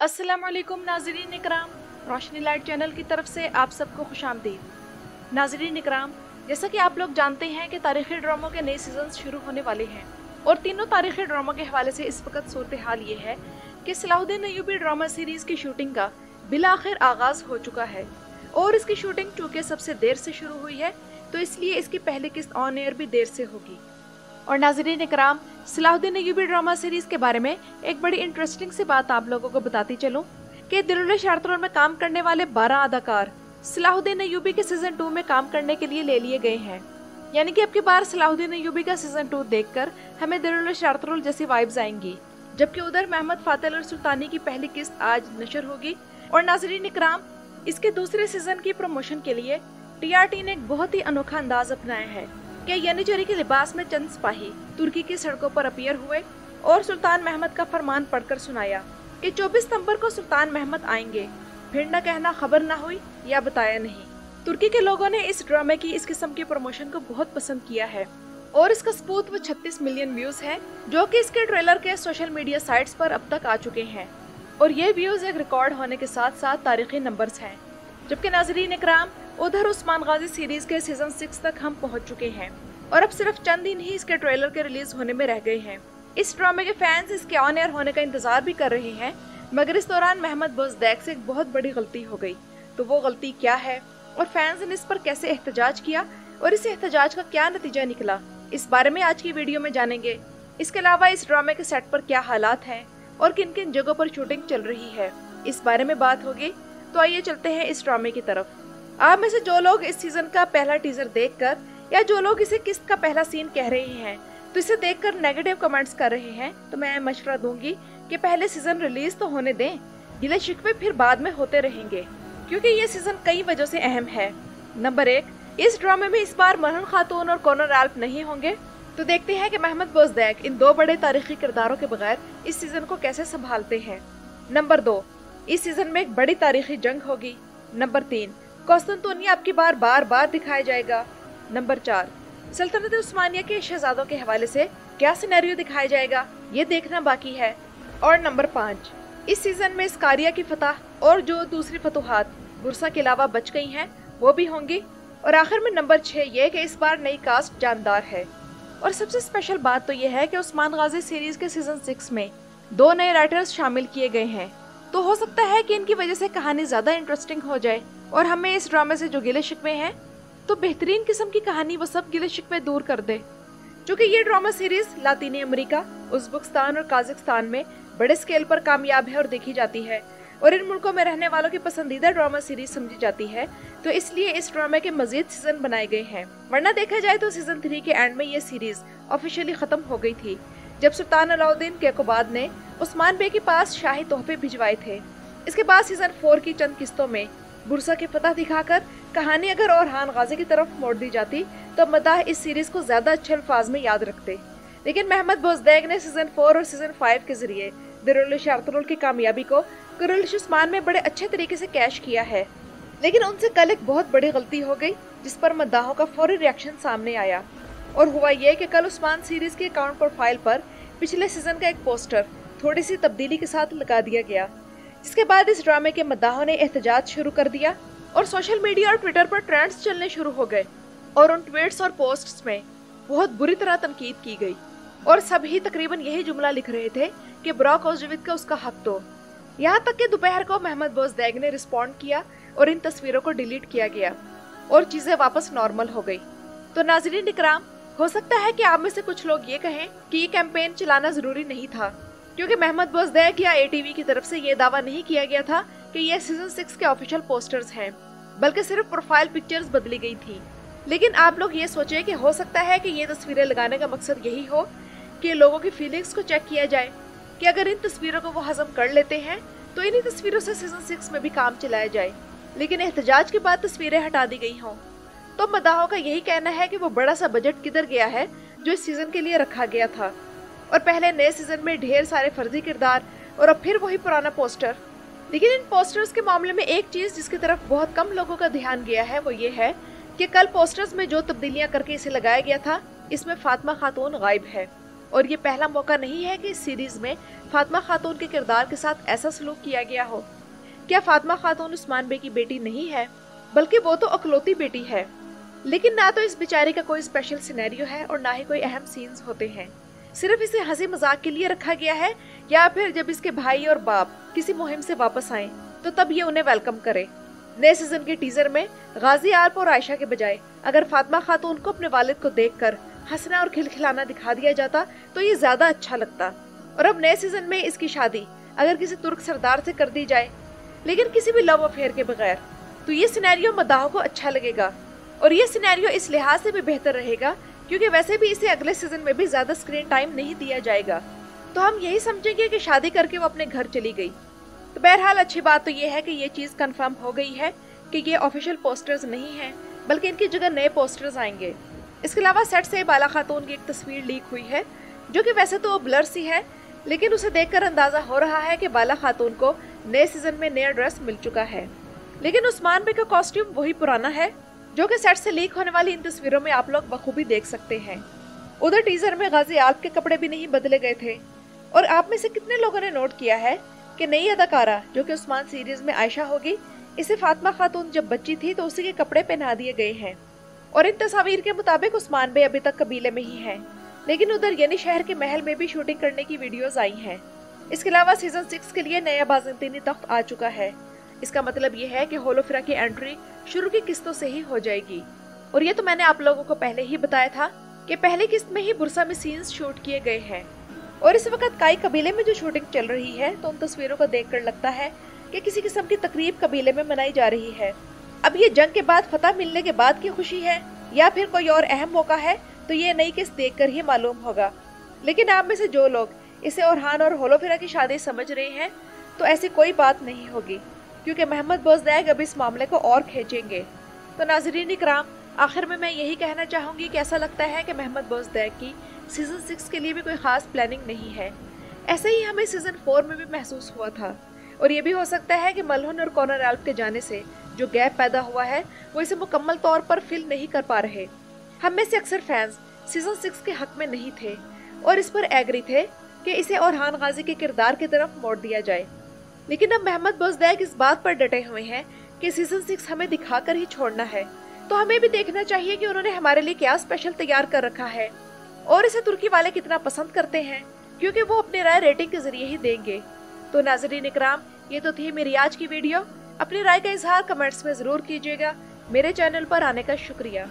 अस्सलामुअलैकुम नाज़रीन इकराम, रोशनी light channel की तरफ से आप सबको खुशामदीद। नाज़रीन इकराम, जैसा कि आप लोग जानते हैं कि तारीख़ी ड्रामों के नए सीजन शुरू होने वाले हैं और तीनों तारीख़ी ड्रामों के हवाले से इस वक्त सूरत हाल ये है कि सलाहुद्दीन अय्यूबी ड्रामा सीरीज़ की शूटिंग का बिलाखिर आगाज़ हो चुका है और इसकी शूटिंग चूँकि सबसे देर से शुरू हुई है तो इसलिए इसकी पहली किस्त ऑन एयर भी देर से होगी। और नाज़रीन इकराम, सलाहुद्दीन अय्यूबी ड्रामा सीरीज के बारे में एक बड़ी इंटरेस्टिंग सी बात आप लोगों को बताती चलूं कि दिल शार्तरोल में काम करने वाले 12 अदाकार सलाहुद्दीन अय्यूबी के सीजन 2 में काम करने के लिए ले लिए गए हैं। यानी कि अब की बार सलाहुद्दीन अय्यूबी का सीजन 2 देखकर हमें दिल शार्तरोल जैसी वाइब्स आएंगी, जबकि उधर मोहम्मद फातिल और सुल्तानी की पहली किस्त आज नशर होगी। और नाज़रीन इकराम, इसके दूसरे सीजन की प्रमोशन के लिए TRT ने एक बहुत ही अनोखा अंदाज अपनाया है कि यनिचरी के लिबास में चंद सिपाही तुर्की की सड़कों पर अपीयर हुए और सुल्तान महमद का फरमान पढ़कर सुनाया कि 24 सितंबर को सुल्तान महमद आएंगे, फिर न कहना खबर न हुई या बताया नहीं। तुर्की के लोगों ने इस ड्रामे की इस किस्म की प्रमोशन को बहुत पसंद किया है और इसका सबूत वो 36 मिलियन व्यूज है जो कि इसके ट्रेलर के सोशल मीडिया साइट्स पर अब तक आ चुके हैं। और ये व्यूज एक रिकॉर्ड होने के साथ साथ तारीखी नंबर्स हैं। जबकि नाज़रीन इकराम, उधर उस्मान गाजी सीरीज के सीजन 6 तक हम पहुंच चुके हैं और अब सिर्फ चंद दिन ही इसके ट्रेलर के रिलीज होने में रह गए हैं। इस ड्रामे के फैंस इसके ऑन एयर होने का इंतजार भी कर रहे हैं, मगर इस दौरान मोहम्मद बोज़दैक से एक बहुत बड़ी गलती हो गई। तो वो गलती क्या है और फैंस ने इस पर कैसे एहतजाज किया और इस एहतजाज का क्या नतीजा निकला, इस बारे में आज की वीडियो में जानेंगे। इसके अलावा इस ड्रामे के सेट पर क्या हालात हैं और किन किन जगहों पर शूटिंग चल रही है, इस बारे में बात होगी। तो आइए चलते हैं इस ड्रामे की तरफ। आप में से जो लोग इस सीजन का पहला टीजर देखकर या जो लोग इसे किस्त का पहला सीन कह रहे हैं तो इसे देखकर नेगेटिव कमेंट्स कर रहे हैं, तो मैं मशवरा दूंगी कि पहले सीजन रिलीज तो होने दें, गिले शिकवे फिर बाद में होते रहेंगे क्योंकि ये सीजन कई वजह से अहम है। नंबर 1, इस ड्रामे में इस बार मरहन खातून और कॉनर रैल्फ नहीं होंगे, तो देखते हैं कि मोहम्मद बोज़दैक इन 2 बड़े तारीखी किरदारों के बगैर इस सीजन को कैसे संभालते हैं। नंबर 2, इस सीजन में एक बड़ी तारीखी जंग होगी। नंबर 3, कॉन्स्टेंटिनोपल अब की बार बार दिखाया जाएगा। नंबर 4, सल्तनत उस्मानिया के शहजादों के हवाले से क्या सिनेरियो दिखाया जाएगा, ये देखना बाकी है। और नंबर 5, इस सीजन में स्कारिया की फतह और जो दूसरी फतुहात बुरसा के अलावा बच गई हैं वो भी होंगी। और आखिर में नंबर 6 ये कि इस बार नई कास्ट जानदार है। और सबसे स्पेशल बात तो यह है कि उस्मान गाजी सीरीज के सीजन 6 में 2 नए राइटर्स शामिल किए गए हैं, तो हो सकता है कि इनकी वजह से कहानी ज्यादा इंटरेस्टिंग हो जाए और हमें इस ड्रामे से जो गिले शिकवे हैं तो बेहतरीन किस्म की कहानी वो सब गिले शिकवे दूर कर दे। चूँकि ये ड्रामा सीरीज लातीनी अमेरिका, उज़्बेकिस्तान और काज़ाकिस्तान में बड़े स्केल पर कामयाब है और देखी जाती है और इन मुल्कों में रहने वालों की पसंदीदा ड्रामा सीरीज समझी जाती है, तो इसलिए इस ड्रामे के मजीद सीजन बनाए गए हैं। वरना देखा जाए तो सीजन 3 के एंड में ये सीरीज ऑफिशियली खत्म हो गई थी जब सुल्तान अलाउद्दीन कैकोबाद ने उस्मान बे के पास शाही तोहफे भिजवाए थे। इसके बाद सीजन 4 की चंद किस्तों में बुरसा की फतह दिखाकर कहानी अगर ओरहान गाजी की तरफ मोड़ दी जाती तो मदाह इस सीरीज को ज्यादा अच्छे अल्फाज में याद रखते। लेकिन मोहम्मद बोज़दैक ने सीजन 4 और सीजन 5 के जरिए दिल शार्तरोल की कामयाबी को कुरैश उस्मान में बड़े अच्छे तरीके से कैश किया है। लेकिन उनसे कल एक बहुत बड़ी गलती हो गई जिस पर मदाहों का फौरी रिएक्शन सामने आया और हुआ ये कि कल उस्मान सीरीज के अकाउंट प्रोफाइल पर पिछले सीजन का एक पोस्टर थोड़ी सी तब्दीली के साथ लगा दिया गया, जिसके बाद इस ड्रामे के मद्दाहों ने एहतजाज शुरू कर दिया और सोशल मीडिया और ट्विटर पर ट्रेंड्स चलने शुरू हो गए और उन ट्वीट्स और पोस्ट्स में बहुत बुरी तरह तनकीद की गई और सभी तकरीबन यही जुमला लिख रहे थे कि ब्रॉक ओज़विक का उसका हक दो। यहाँ तक कि दोपहर को मोहम्मद बोज़दैक ने रिस्पॉन्ड किया और इन तस्वीरों को डिलीट किया गया और चीजें वापस नॉर्मल हो गई। तो नाज़रीन इकराम, हो सकता है कि आप में से कुछ लोग ये कहें कि ये कैंपेन चलाना जरूरी नहीं था क्योंकि मोहम्मद बोज़दैक या ATV की तरफ से ये दावा नहीं किया गया था कि ये सीजन 6 के ऑफिशियल पोस्टर्स हैं, बल्कि सिर्फ प्रोफाइल पिक्चर्स बदली गई थी। लेकिन आप लोग ये सोचे कि हो सकता है कि ये तस्वीरें लगाने का मकसद यही हो कि लोगों की फीलिंग्स को चेक किया जाए कि अगर इन तस्वीरों को वो हजम कर लेते हैं तो इन्हीं तस्वीरों से सीजन 6 में भी काम चलाया जाए। लेकिन एहतजाज के बाद तस्वीरें हटा दी गई हों, तो मदाहों का यही कहना है कि वो बड़ा सा बजट किधर गया है जो इस सीजन के लिए रखा गया था और पहले नए सीजन में ढेर सारे फर्जी किरदार और अब फिर वही पुराना पोस्टर। लेकिन इन पोस्टर्स के मामले में एक चीज जिसकी तरफ बहुत कम लोगों का ध्यान गया है वो ये है कि कल पोस्टर्स में जो तब्दीलियां करके इसे लगाया गया था इसमें फातिमा खातून गायब है और ये पहला मौका नहीं है कि इस सीरीज में फातिमा खातून के किरदार के साथ ऐसा सलूक किया गया हो। क्या फातिमा खातून उस्मान बे की बेटी नहीं है, बल्कि वो तो अकलौती बेटी है। लेकिन ना तो इस बेचारी का कोई स्पेशल सिनेरियो है और ना ही कोई अहम सीन्स होते हैं। सिर्फ इसे हंसी मजाक के लिए रखा गया है, या फिर जब इसके भाई और बाप किसी मुहिम से वापस आए तो तब ये उन्हें वेलकम करे। नए सीजन के टीजर में गाजी आल्प और आयशा के बजाय अगर फातिमा खातून को अपने वालिद को देखकर हंसना और खिलखिलाना दिखा दिया जाता तो ये ज्यादा अच्छा लगता। और अब नए सीजन में इसकी शादी अगर किसी तुर्क सरदार से कर दी जाए, लेकिन किसी भी लव अफेयर के बगैर, तो ये सिनेरियो मद्दाहों को अच्छा लगेगा। और ये सिनेरियो इस लिहाज से भी बेहतर रहेगा क्योंकि वैसे भी इसे अगले सीजन में भी ज्यादा स्क्रीन टाइम नहीं दिया जाएगा, तो हम यही समझेंगे कि शादी करके वो अपने घर चली गई। तो बहरहाल अच्छी बात तो ये है कि ये चीज कंफर्म हो गई है कि ये ऑफिशियल पोस्टर्स नहीं हैं, बल्कि इनकी जगह नए पोस्टर्स आएंगे। इसके अलावा सेट से बाला खातून की एक तस्वीर लीक हुई है, जो कि वैसे तो ब्लर सी है, लेकिन उसे देखकर अंदाजा हो रहा है कि बाला खातून को नए सीजन में नया ड्रेस मिल चुका है। लेकिन उस्मान बे का कॉस्ट्यूम वही पुराना है, जो कि सेट से लीक होने वाली इन तस्वीरों में आप लोग बखूबी देख सकते हैं। उधर टीजर में गाजी आल्प के कपड़े भी नहीं बदले गए थे। और आप में से कितने लोगों ने नोट किया है कि नई अदाकारा जो कि उस्मान सीरीज में आयशा होगी, इसे फातिमा खातून जब बच्ची थी तो उसी के कपड़े पहना दिए गए हैं। और इन तस्वीर के मुताबिक उस्मान बे अभी तक कबीले में ही है, लेकिन उधर यानी शहर के महल में भी शूटिंग करने की वीडियोस आई हैं। इसके अलावा सीजन 6 के लिए नया बाज़ंतीनी तख्त आ चुका है। इसका मतलब ये है कि होलोफिरा की एंट्री शुरू की किस्तों से ही हो जाएगी। और ये तो मैंने आप लोगों को पहले ही बताया था कि पहली किस्त में ही बुरसा में सीन्स शूट किए गए हैं। और इस वक्त काई कबीले में जो शूटिंग चल रही है, तो उन तस्वीरों को देखकर लगता है कि किसी किस्म की तकरीब कबीले में मनाई जा रही है। अब ये जंग के बाद फतह मिलने के बाद की खुशी है या फिर कोई और अहम मौका है, तो ये नई किस्त देखकर ही मालूम होगा। लेकिन आप में से जो लोग इसे ओरहान और होलोफिरा की शादी समझ रहे हैं, तो ऐसी कोई बात नहीं होगी, क्योंकि मोहम्मद बोजदैक अब इस मामले को और खींचेंगे। तो नाज़रीन इकराम, आखिर में मैं यही कहना चाहूँगी कि ऐसा लगता है कि मोहम्मद बोजदैक की सीजन 6 के लिए भी कोई खास प्लानिंग नहीं है। ऐसे ही हमें सीजन 4 में भी महसूस हुआ था। और ये भी हो सकता है कि मलहुन और कॉनर आल्प के जाने से जो गैप पैदा हुआ है, वो इसे मुकम्मल तौर पर फिल नहीं कर पा रहे। हम में से अक्सर फैंस सीजन 6 के हक में नहीं थे और इस पर एग्री थे कि इसे ओरहान गाजी के किरदार की तरफ मोड़ दिया जाए। लेकिन अब मोहम्मद बोजदैक इस बात पर डटे हुए हैं कि सीजन 6 हमें दिखाकर ही छोड़ना है, तो हमें भी देखना चाहिए कि उन्होंने हमारे लिए क्या स्पेशल तैयार कर रखा है और इसे तुर्की वाले कितना पसंद करते हैं, क्योंकि वो अपनी राय रेटिंग के जरिए ही देंगे। तो नाज़रीन इकराम, ये तो थी मेरी आज की वीडियो। अपनी राय का इजहार कमेंट्स में जरूर कीजिएगा। मेरे चैनल पर आने का शुक्रिया।